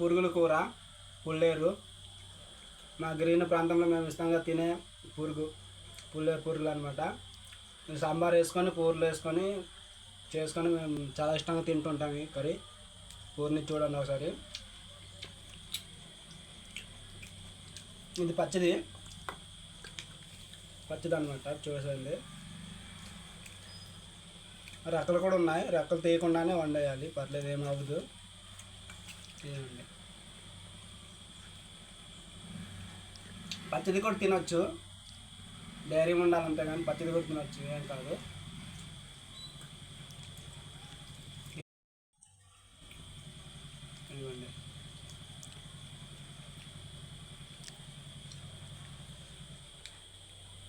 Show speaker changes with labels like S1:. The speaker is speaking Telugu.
S1: పురుగుల కూర, పుల్లేరు. మా గ్రీన్ ప్రాంతంలో మేము ఇష్టంగా తినే పుల్లేరు పురుగులు అనమాట. సాంబార్ వేసుకొని పూర్లు వేసుకొని చేసుకొని మేము చాలా ఇష్టంగా తింటుంటాం. ఈ కర్రీ పూర్ని చూడండి ఒకసారి. ఇది పచ్చిది అనమాట, చూసేయండి. రెక్కలు కూడా ఉన్నాయి, రెక్కలు తీయకుండానే వండేయాలి, పర్లేదు, ఏమవ్వదు. తీయండి. పచ్చిది కూడా తినొచ్చు, డైరీ ఉండాలంతే, కానీ పచ్చిది కూడా తినొచ్చు, ఏం కాదు.